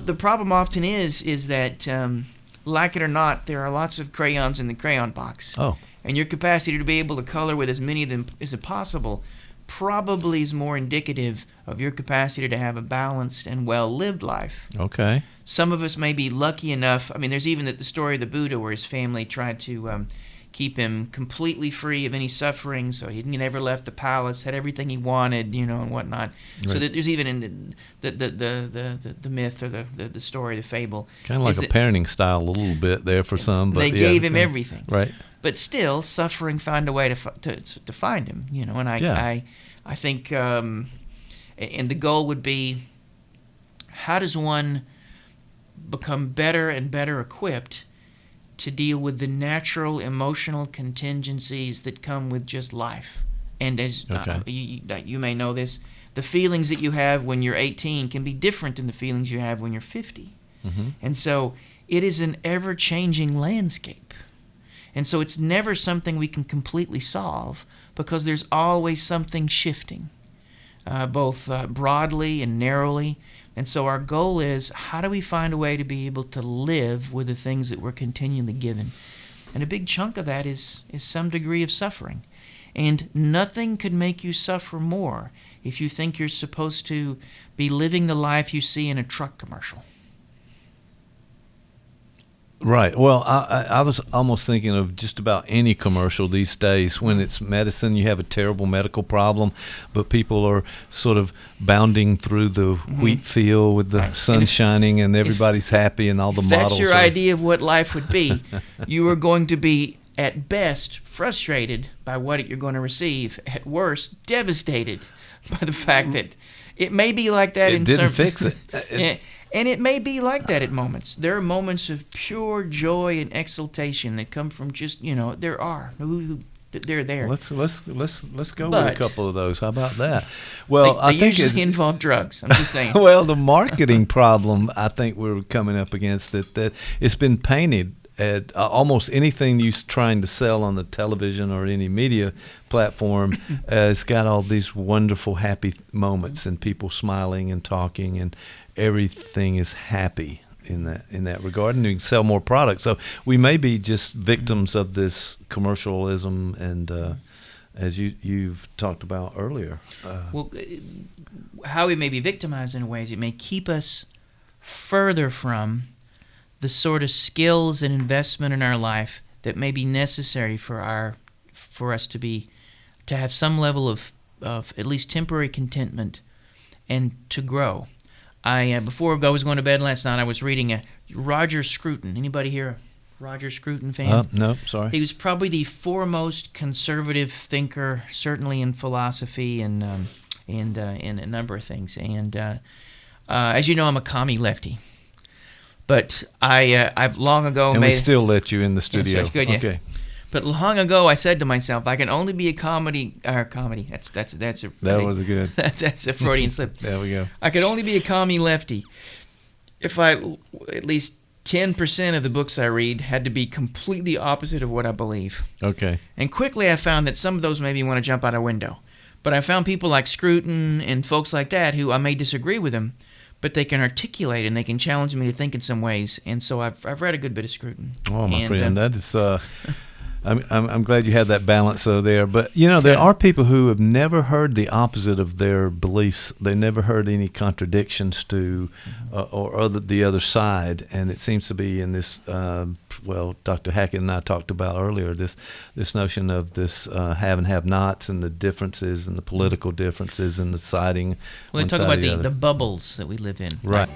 the problem often is that, like it or not, there are lots of crayons in the crayon box. Oh. And your capacity to be able to color with as many of them as possible probably is more indicative of your capacity to have a balanced and well-lived life. Okay. Some of us may be lucky enough. I mean, there's even the story of the Buddha where his family tried to keep him completely free of any suffering, so he never left the palace, had everything he wanted, and whatnot. Right. So that there's even in the myth or the story, the fable. Kind of like a parenting style a little bit there for some. But they gave him everything. Right. But still, suffering found a way to find him, And I think, and the goal would be, how does one become better and better equipped to deal with the natural emotional contingencies that come with just life? And as you may know this, the feelings that you have when you're 18 can be different than the feelings you have when you're 50. Mm-hmm. And so it is an ever-changing landscape. And so it's never something we can completely solve, because there's always something shifting, both broadly and narrowly. And so our goal is, how do we find a way to be able to live with the things that we're continually given? And a big chunk of that is some degree of suffering. And nothing could make you suffer more if you think you're supposed to be living the life you see in a truck commercial. Right. Well, I was almost thinking of just about any commercial these days. When it's medicine, you have a terrible medical problem, but people are sort of bounding through the wheat field with the sun shining, and everybody's happy, and all the models. That's your idea of what life would be. You are going to be, at best, frustrated by what you're going to receive. At worst, devastated by the fact that it may be like that. It didn't fix it. And it may be like that at moments. There are moments of pure joy and exultation that come from just, there are. They're there. Let's go with a couple of those. How about that? Well, I think usually involve drugs. I'm just saying. Well, the marketing problem I think we're coming up against, that it's been painted at almost anything you're trying to sell on the television or any media platform. It's got all these wonderful happy moments and people smiling and talking, and everything is happy in that regard, and you can sell more products. So we may be just victims of this commercialism, and as you've talked about earlier. How we may be victimized in a way is it may keep us further from the sort of skills and investment in our life that may be necessary for us to have some level of at least temporary contentment and to grow. Before I was going to bed last night, I was reading Roger Scruton. Anybody here a Roger Scruton fan? No, sorry. He was probably the foremost conservative thinker, certainly in philosophy and in a number of things. And as you know, I'm a commie lefty. But I've long ago and we still let you in the studio. Yes, good, yeah. Okay. But long ago, I said to myself, I can only be a comedy. That's a was a good. That's a Freudian slip. There we go. I could only be a commie lefty if at least 10% of the books I read had to be completely opposite of what I believe. Okay. And quickly, I found that some of those made me want to jump out a window. But I found people like Scruton and folks like that who I may disagree with them, but they can articulate and they can challenge me to think in some ways. And so I've read a good bit of Scruton. Oh, my friend, that is. I'm glad you had that balance there. But, there are people who have never heard the opposite of their beliefs. They never heard any contradictions to the other side. And it seems to be in this, Dr. Hackett and I talked about earlier, this notion of this have and have-nots and the differences and the political differences and the siding. Well, they talk about the bubbles that we live in. Right.